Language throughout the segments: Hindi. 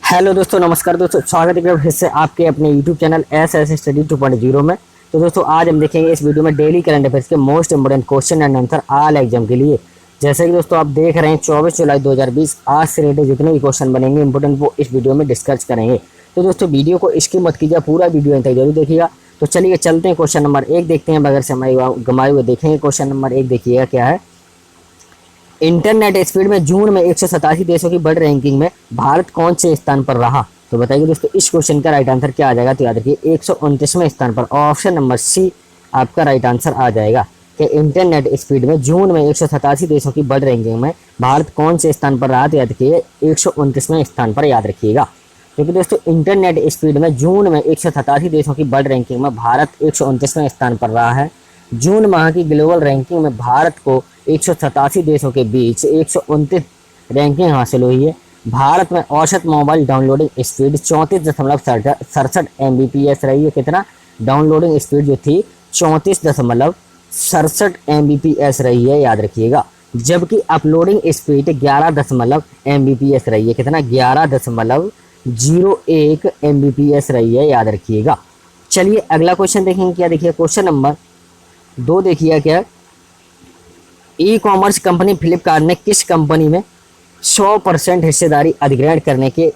हेलो दोस्तों, नमस्कार दोस्तों। स्वागत है फिर से आपके अपने यूट्यूब चैनल एस स्टडी 2.0 में। तो दोस्तों आज हम देखेंगे इस वीडियो में डेली करंट अफेयर्स के most important question and answer all exam के लिए। जैसे कि दोस्तों आप देख रहे हैं 24 जुलाई 2020 आज से रिलेटेड जितने भी क्वेश्चन बनेंगे इंपोर्टेंट वो इस वीडियो में डिस्कस करेंगे। तो दोस्तों वीडियो को स्किप मत कीजिए, पूरा वीडियो अंत तक जरूर देखिएगा। तो चलिए चलते हैं, क्वेश्चन नंबर 1 देखते हैं बगैर समय गंवाए हुए। देखेंगे क्वेश्चन नंबर 1, देखिएगा क्या है। इंटरनेट स्पीड में जून में 187 देशों की वर्ल्ड रैंकिंग में भारत कौन से स्थान पर रहा? तो बताइए दोस्तों इस क्वेश्चन का राइट आंसर क्या आ जाएगा। तो याद रखिए 129वें स्थान पर, ऑप्शन नंबर सी आपका राइट आंसर आ जाएगा कि इंटरनेट स्पीड में जून में 187 देशों की वर्ल्ड रैंकिंग में भारत कौन से स्थान पर रहा? तो याद रखिए 129वें स्थान पर याद रखिएगा। क्योंकि दोस्तों इंटरनेट स्पीड में जून में 187 देशों की वर्ल्ड रैंकिंग में भारत 129वें स्थान पर रहा है। जून माह की ग्लोबल रैंकिंग में भारत को 187 देशों के बीच 129 रैंकिंग हासिल हुई है। भारत में औसत मोबाइल डाउनलोडिंग स्पीड 34.67 Mbps रही है। कितना डाउनलोडिंग स्पीड जो थी 34.67 Mbps रही है, याद रखिएगा। जबकि अपलोडिंग स्पीड 11 Mbps रही है। कितना 11.01 Mbps रही है, याद रखिएगा। चलिए अगला क्वेश्चन देखेंगे क्या। देखिए क्वेश्चन नंबर 2 देखिए क्या। ई कॉमर्स कंपनी फ्लिपकार्ट ने किस कंपनी में 100% हिस्सेदारी अधिग्रहण करने के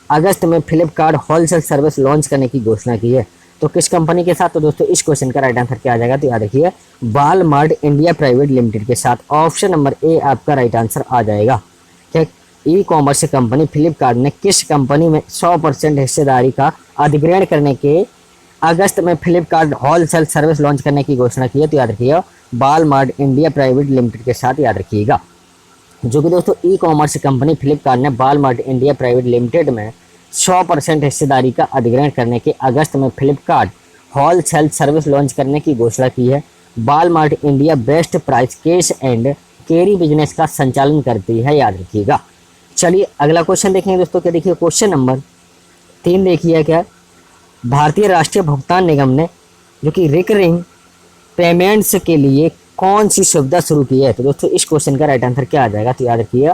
अगस्त में फ्लिपकार्ट होलसेल सर्विस लॉन्च करने की घोषणा की है? तो किस कंपनी के साथ? तो दोस्तों इस क्वेश्चन का राइट आंसर क्या आ जाएगा। तो याद रखिए वॉलमार्ट इंडिया प्राइवेट लिमिटेड के साथ, ऑप्शन नंबर ए आपका राइट आंसर आ जाएगा। क्या ई कॉमर्स कंपनी फ्लिपकार्ट ने किस कंपनी में 100% हिस्सेदारी का अधिग्रहण करने के अगस्त में फ्लिपकार्ट होलसेल सर्विस लॉन्च करने की घोषणा की है? तो याद रखिएगा वॉलमार्ट इंडिया प्राइवेट लिमिटेड के साथ, याद रखिएगा। जो कि दोस्तों ई कॉमर्स कंपनी फ्लिपकार्ट ने वॉलमार्ट इंडिया प्राइवेट लिमिटेड में 100% हिस्सेदारी का अधिग्रहण करने के अगस्त में फ्लिपकार्ट होलसेल सर्विस लॉन्च करने की घोषणा की है। Walmart India best price cash and carry business का संचालन करती है, याद रखिएगा। चलिए अगला क्वेश्चन देखेंगे दोस्तों क्या। देखिए क्वेश्चन नंबर 3 देखिए क्या। भारतीय राष्ट्रीय भुगतान निगम ने जो कि रिकरिंग पेमेंट्स के लिए कौन सी सुविधा शुरू की है? तो दोस्तों इस क्वेश्चन का राइट आंसर क्या आ जाएगा। तो याद रखिए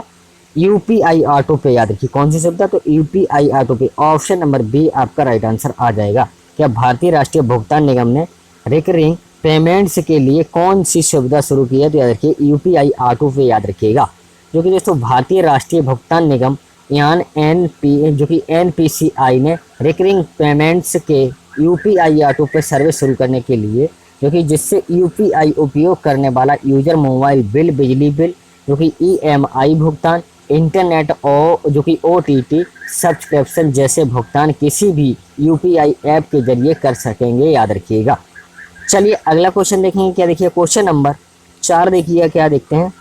यूपीआई ऑटो पे, याद रखिए कौन सी सुविधा? तो यूपीआई ऑटो पे, ऑप्शन नंबर बी आपका राइट आंसर आ जाएगा। क्या भारतीय राष्ट्रीय भुगतान निगम ने रिकरिंग पेमेंट्स के लिए कौन सी सुविधा शुरू की है? तो याद रखिए यूपीआई ऑटो पे, याद रखिएगा। जो कि दोस्तों भारतीय राष्ट्रीय भुगतान निगम जो कि एनपीसीआई ने रिकरिंग पेमेंट्स के यूपीआई ऑटो पे सर्विस शुरू करने के लिए, जो कि जिससे यूपीआई उपयोग करने वाला यूजर मोबाइल बिल, बिजली बिल, जो कि ईएमआई भुगतान, इंटरनेट और जो कि ओटीटी सब्सक्रिप्शन जैसे भुगतान किसी भी यूपीआई ऐप के जरिए कर सकेंगे, याद रखिएगा। चलिए अगला क्वेश्चन देखेंगे क्या। देखिए क्वेश्चन नंबर 4 देखिए क्या देखते हैं।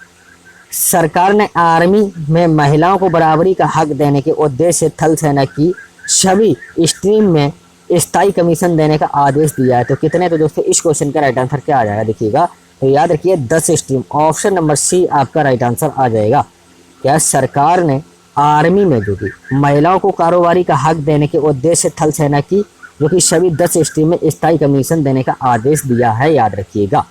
सरकार ने आर्मी में महिलाओं को बराबरी का हक देने के उद्देश्य से थल सेना की सभी स्ट्रीम में स्थायी कमीशन देने का आदेश दिया है। तो कितने? तो दोस्तों इस क्वेश्चन का राइट आंसर क्या आ जाएगा देखिएगा। तो याद रखिए 10 स्ट्रीम, ऑप्शन नंबर सी आपका राइट आंसर आ जाएगा। क्या सरकार ने आर्मी में जो कि महिलाओं को कारोबारी का हक देने के उद्देश्य से थल सेना की जो कि सभी 10 स्ट्रीम में स्थायी कमीशन देने का आदेश दिया है, याद रखिएगा।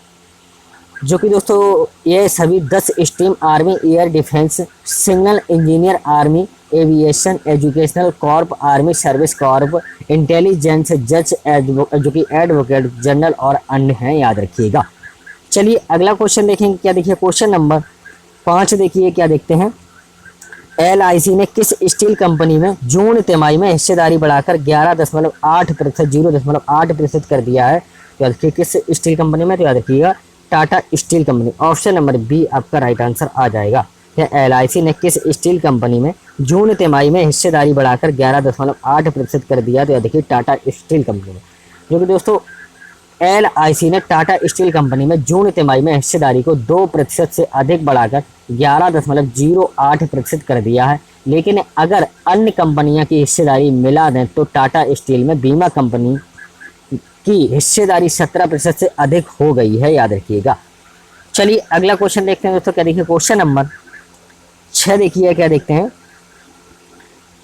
जो कि दोस्तों ये सभी 10 stream army, air defence, signal engineer army, aviation, educational Corp, army service Corp, intelligence, जज, जो कि एडवोकेट जनरल और अन्य हैं, याद रखिएगा। चलिए अगला क्वेश्चन देखेंगे क्या। देखिए क्वेश्चन नंबर 5 देखिए क्या देखते हैं। एलआईसी ने किस स्टील कंपनी में जून तिमाही में हिस्सेदारी बढ़ाकर 0.8% कर दिया है? तो याद रखिए किस स्टील कंपनी में? तो याद रखिएगा Tata steel company, option number B आपका राइट आंसर आ जाएगा। एलआईसी ने किस स्टील कंपनी में जून तिमाही में हिस्सेदारी बढ़ाकर 11.8% कर दिया? तो याद रखिए टाटा स्टील कंपनी में। जो कि दोस्तों एलआईसी ने टाटा स्टील कंपनी में जून तिमाही में हिस्सेदारी को 2% से अधिक बढ़ाकर 11.08% कर दिया है। लेकिन अगर अन्य कंपनियां की हिस्सेदारी मिला दें तो टाटा स्टील में बीमा कंपनी की हिस्सेदारी 17% से अधिक हो गई है, याद रखिएगा। चलिए अगला क्वेश्चन देखते हैं दोस्तों क्या। देखिए क्वेश्चन नंबर 6 देखिए क्या देखते हैं।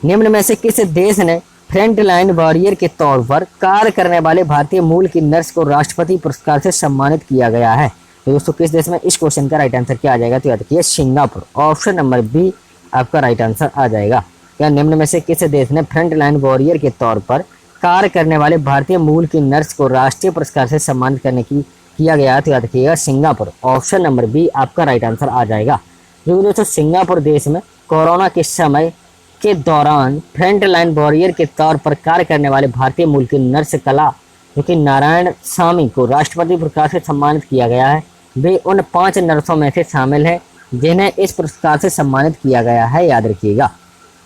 निम्न में से किस देश ने फ्रंट लाइन वॉरियर के तौर पर कार्य करने वाले भारतीय मूल की नर्स को राष्ट्रपति पुरस्कार से सम्मानित किया गया है? तो दोस्तों किस देश में? इस क्वेश्चन का राइट आंसर क्या आ जाएगा? तो याद रखिए सिंगापुर, ऑप्शन नंबर बी आपका राइट आंसर आ जाएगा। क्या निम्न में से किस देश ने फ्रंट लाइन वॉरियर के तौर पर कार्य करने वाले भारतीय मूल की नर्स को राष्ट्रीय पुरस्कार से सम्मानित करने की किया गया? तो याद रखिएगा सिंगापुर। ऑप्शन नंबर बी आपका राइट आंसर आ जाएगा। जो दोस्तों सिंगापुर देश में कोरोना के समय के दौरान फ्रंट लाइन वॉरियर के तौर पर कार्य करने वाले भारतीय मूल की नर्स कला जो कि नारायण स्वामी को राष्ट्रपति पुरस्कार से सम्मानित किया गया है। वे उन 5 नर्सों में से शामिल है जिन्हें इस पुरस्कार से सम्मानित किया गया है, याद रखिएगा।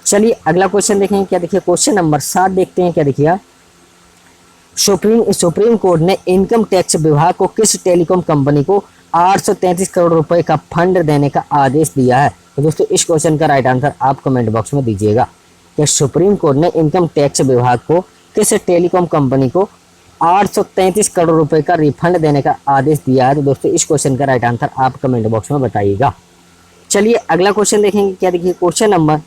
चलिए अगला क्वेश्चन देखेंगे। क्या देखिए क्वेश्चन नंबर 7 देखते हैं। क्या देखिए सुप्रीम कोर्ट ने इनकम टैक्स विभाग को किस टेलीकॉम कंपनी को 833 करोड़ रुपए का फंड देने का आदेश दिया है? तो दोस्तों इस क्वेश्चन का राइट आंसर आप कमेंट बॉक्स में दीजिएगा कि सुप्रीम कोर्ट ने इनकम टैक्स विभाग को किस टेलीकॉम कंपनी को 833 करोड़ रुपए का रिफंड देने का आदेश दिया है? तो दोस्तों इस क्वेश्चन का राइट आंसर आप कमेंट बॉक्स में बताइएगा। चलिए अगला क्वेश्चन देखेंगे। क्या देखिए क्वेश्चन नंबर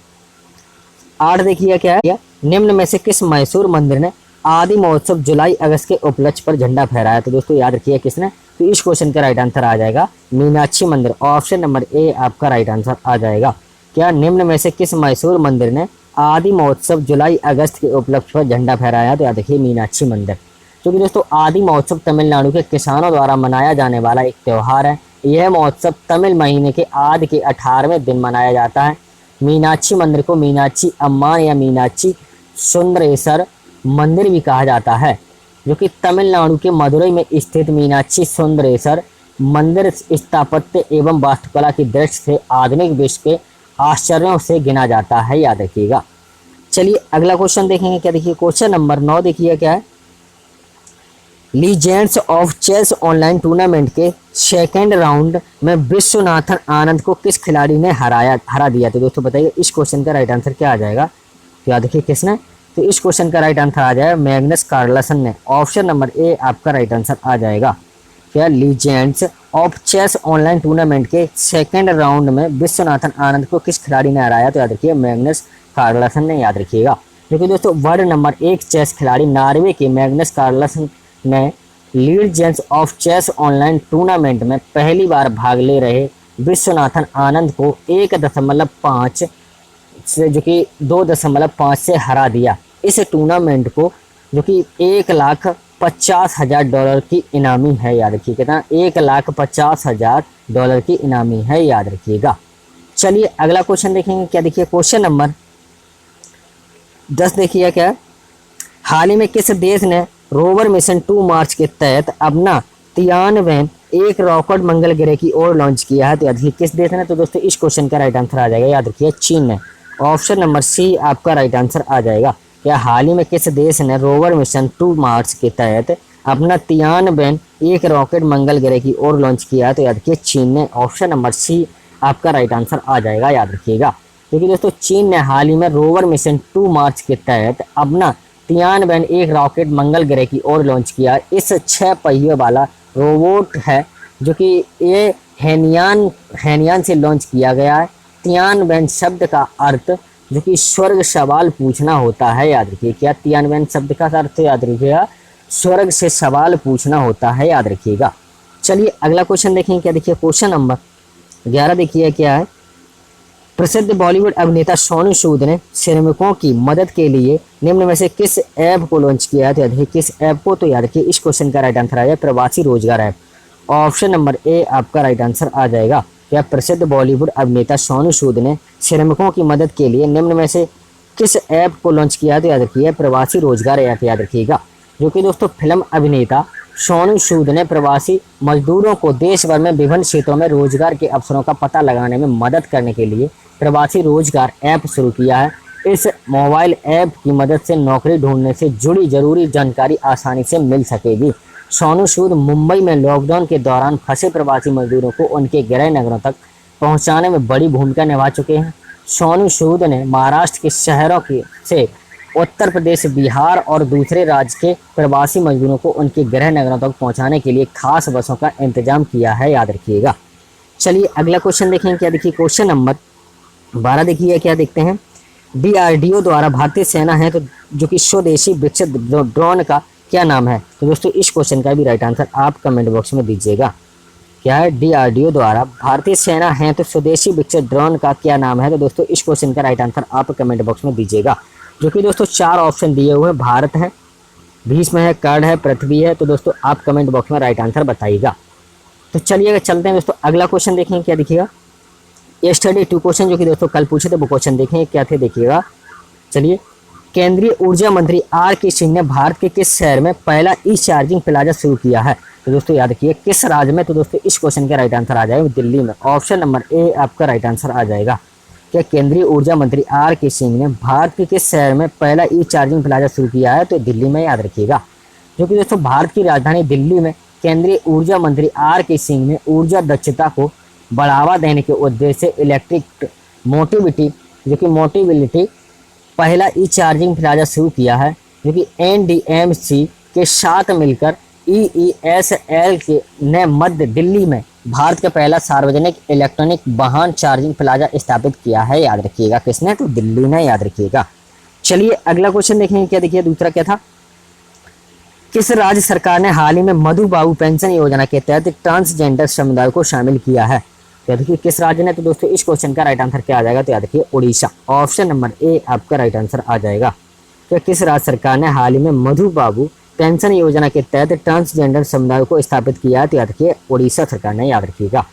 8 देखिए क्या है, निम्न में से किस मैसूर मंदिर ने आदि महोत्सव जुलाई अगस्त के उपलक्ष्य पर झंडा फहराया? तो दोस्तों याद रखिए किसने? तो इस क्वेश्चन का राइट आंसर आ जाएगा मीनाक्षी मंदिर। ऑप्शन नंबर ए आपका राइट आंसर आ जाएगा। क्या निम्न में से किस मैसूर मंदिर ने आदि महोत्सव जुलाई अगस्त के उपलक्ष्य पर झंडा फहराया? तो याद रखिए मीनाक्षी मंदिर। क्योंकि दोस्तों आदि महोत्सव तमिलनाडु के किसानों द्वारा मनाया जाने वाला एक त्यौहार है। यह महोत्सव तमिल महीने के आदि के 18वें दिन मनाया जाता है। मीनाक्षी मंदिर को मीनाक्षी अम्मा या मीनाक्षी सुंदरेश्वर मंदिर भी कहा जाता है, जो कि तमिलनाडु के मदुरई में स्थित मीनाक्षी सुंदरेश्वर मंदिर स्थापत्य एवं वास्तुकला की दृष्टि से आधुनिक विश्व के आश्चर्यों से गिना जाता है, याद रखिएगा। चलिए अगला क्वेश्चन देखेंगे। क्या देखिए क्वेश्चन नंबर 9 देखिए क्या है, legends of chess online tournament के सेकेंड राउंड में विश्वनाथन आनंद को किस खिलाड़ी ने हरा दिया? तो दोस्तों बताइए इस क्वेश्चन का राइट आंसर क्या आ जाएगा? तो याद रखिए किसने? तो इस क्वेश्चन का राइट आंसर आ जाएगा मैग्नस कार्लसन ने। ऑप्शन नंबर ए आपका राइट आंसर आ जाएगा। क्या legends of chess online tournament के सेकेंड राउंड में विश्वनाथन आनंद को किस खिलाड़ी ने हराया? तो याद रखिए मैग्नस कार्लसन ने, याद रखिएगा। क्योंकि दोस्तों वर्ल्ड नंबर 1 चेस खिलाड़ी नॉर्वे के मैग्नस कार्लसन ने legends of chess online tournament में पहली बार भाग ले रहे विश्वनाथन आनंद को 1.5 से जो कि 2.5 से हरा दिया। इस टूर्नामेंट को जो कि $1,50,000 की इनामी है, याद रखिए कितना? $1,50,000 की इनामी है, याद रखिएगा। चलिए अगला क्वेश्चन देखेंगे। क्या देखिए क्वेश्चन नंबर 10 देखिए क्या है, हाल ही में किस देश ने रोवर मिशन 2 मार्च के तहत अपना तियानवें एक रॉकेट मंगल ग्रह की ओर लॉन्च किया है? तो याद रखिए किस देश ने? तो दोस्तों इस क्वेश्चन का राइट आंसर आ जाएगा, याद रखिए चीन ने। ऑप्शन नंबर सी आपका राइट आंसर आ जाएगा। या हाल ही में किस देश ने रोवर मिशन 2 मार्च के तहत अपना तियानवें एक रॉकेट मंगल ग्रह की ओर लॉन्च किया है? तो याद रखिए चीन ने। ऑप्शन नंबर सी आपका राइट आंसर आ जाएगा, याद रखिएगा। क्योंकि दोस्तों चीन ने हाल ही में रोवर मिशन 2 मार्च के तहत अपना तियानवें एक रॉकेट मंगल ग्रह की ओर लॉन्च किया। इस 6 पहियों वाला रोबोट है जो कि ये हेनियान से लॉन्च किया गया है। तियानवें शब्द का अर्थ जो कि स्वर्ग सवाल पूछना होता है, याद रखिए। क्या तियानवें शब्द का अर्थ याद रखिएगा? स्वर्ग से सवाल पूछना होता है, याद रखिएगा। चलिए अगला क्वेश्चन देखेंगे। क्या देखिए क्वेश्चन नंबर 11 देखिए क्या है, प्रसिद्ध बॉलीवुड अभिनेता सोनू सूद ने श्रमिकों की मदद के लिए निम्न में से किस ऐप को लॉन्च किया है? तो याद रखिए किस ऐप को? तो याद रखिए इस क्वेश्चन का राइट आंसर आ जाए प्रवासी रोजगार ऐप। ऑप्शन नंबर ए आपका राइट आंसर आ जाएगा। क्या प्रसिद्ध बॉलीवुड अभिनेता सोनू सूद ने श्रमिकों की मदद के लिए निम्न में से किस ऐप को लॉन्च किया है? तो याद रखिए प्रवासी रोजगार ऐप, याद रखिएगा। जो कि दोस्तों फिल्म अभिनेता सोनू सूद ने प्रवासी मजदूरों को देश भर में विभिन्न क्षेत्रों में रोजगार के अवसरों का पता लगाने में मदद करने के लिए प्रवासी रोजगार ऐप शुरू किया है। इस मोबाइल ऐप की मदद से नौकरी ढूंढने से जुड़ी जरूरी जानकारी आसानी से मिल सकेगी। सोनू सूद मुंबई में लॉकडाउन के दौरान फंसे प्रवासी मजदूरों को उनके गृह नगरों तक पहुंचाने में बड़ी भूमिका निभा चुके हैं। सोनू सूद ने महाराष्ट्र के शहरों से उत्तर प्रदेश, बिहार और दूसरे राज्य के प्रवासी मजदूरों को उनके गृह नगरों तक पहुंचाने के लिए खास बसों का इंतजाम किया है, याद रखिएगा। चलिए अगला क्वेश्चन देखें। क्या देखिए क्वेश्चन नंबर 12 देखिए क्या देखते हैं, DRDO द्वारा भारतीय सेना है तो जो कि स्वदेशी विकसित ड्रोन का क्या नाम है? तो दोस्तों इस क्वेश्चन का भी राइट आंसर आप कमेंट बॉक्स में दीजिएगा क्या है, DRDO द्वारा भारतीय सेना है तो स्वदेशी विकसित ड्रोन का क्या नाम है। तो दोस्तों इस क्वेश्चन का राइट आंसर आप कमेंट बॉक्स में दीजिएगा। जो कि दोस्तों 4 ऑप्शन दिए हुए हैं, भारत है, भीष्म है, कर्ण है, पृथ्वी है। तो दोस्तों आप कमेंट बॉक्स में राइट आंसर बताइएगा। तो चलिए चलते हैं दोस्तों, अगला क्वेश्चन देखेंगे क्या दिखेगा। यस्टरडे 2 क्वेश्चन जो कि दोस्तों कल पूछे थे वो क्वेश्चन देखेंगे क्या थे, देखिएगा। चलिए, केंद्रीय ऊर्जा मंत्री R.K. सिंह ने भारत के किस शहर में पहला ई चार्जिंग प्लाजा शुरू किया है। तो दोस्तों याद रखिए किस राज्य में। तो दोस्तों इस क्वेश्चन का राइट आंसर आ जाएगा दिल्ली में। ऑप्शन नंबर ए आपका राइट आंसर आ जाएगा। क्या केंद्रीय ऊर्जा मंत्री R.K. सिंह ने भारत के किस शहर में पहला ई चार्जिंग प्लाजा शुरू किया है। तो दिल्ली में, याद रखिएगा। जो कि दोस्तों भारत की राजधानी दिल्ली में केंद्रीय ऊर्जा मंत्री R.K. सिंह ने ऊर्जा दक्षता को बढ़ावा देने के उद्देश्य से इलेक्ट्रिक मोटिविलिटी पहला ई चार्जिंग प्लाजा शुरू किया है, जो कि NDMC के साथ मिलकर EESL के ने मध्य दिल्ली में भारत का पहला सार्वजनिक इलेक्ट्रॉनिक वाहन चार्जिंग प्लाजा स्थापित किया है। याद रखिएगा किसने, तो दिल्ली ने, याद रखिएगा। चलिए अगला क्वेश्चन देखेंगे क्या, देखिए दूसरा क्या था। किस राज्य सरकार ने हाल ही में मधु बाबू पेंशन योजना के तहत ट्रांसजेंडर समुदाय को शामिल किया है। तो देखिए किस राज्य ने। तो दोस्तों इस क्वेश्चन का राइट आंसर क्या आ जाएगा। तो याद रखिए उड़ीसा। ऑप्शन नंबर ए आपका राइट आंसर आ जाएगा। तो किस राज्य सरकार ने हाल ही में मधु बाबू पेंशन योजना के तहत ट्रांसजेंडर समुदाय को स्थापित किया है। तो याद रखिए उड़ीसा सरकार ने, याद रखिएगा।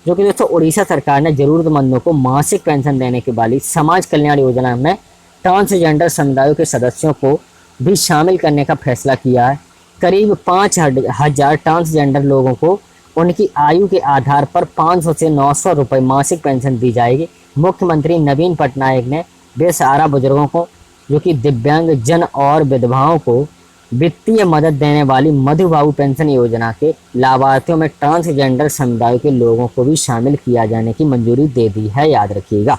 जो कि दोस्तों उड़ीसा सरकार ने जरूरतमंदों को मासिक पेंशन देने के वाली समाज कल्याण योजना में ट्रांसजेंडर समुदायों के सदस्यों को भी शामिल करने का फैसला किया है। करीब 5,000 ट्रांसजेंडर लोगों को उनकी आयु के आधार पर 500 से 900 रुपये मासिक पेंशन दी जाएगी। मुख्यमंत्री नवीन पटनायक ने बेसहारा बुजुर्गों को, जो कि दिव्यांग जन और विधवाओं को वित्तीय मदद देने वाली मधु बाबू पेंशन योजना के लाभार्थियों में ट्रांसजेंडर समुदाय के लोगों को भी शामिल किया जाने की मंजूरी दे दी है। याद रखिएगा।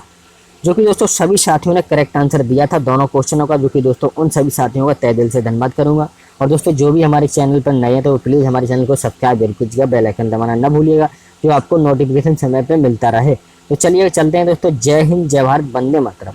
जो कि दोस्तों सभी साथियों ने करेक्ट आंसर दिया था दोनों क्वेश्चनों का। जो कि दोस्तों उन सभी साथियों का तहे दिल से धन्यवाद करूंगा। और दोस्तों जो भी हमारे चैनल पर नए हैं तो प्लीज़ हमारे चैनल को सब्सक्राइब जरूर कीजिएगा, बेल आइकन दबाना न भूलिएगा, जो आपको नोटिफिकेशन समय पर मिलता रहे। तो चलिए चलते हैं दोस्तों। जय हिंद, जय भारत, वंदे मातरम।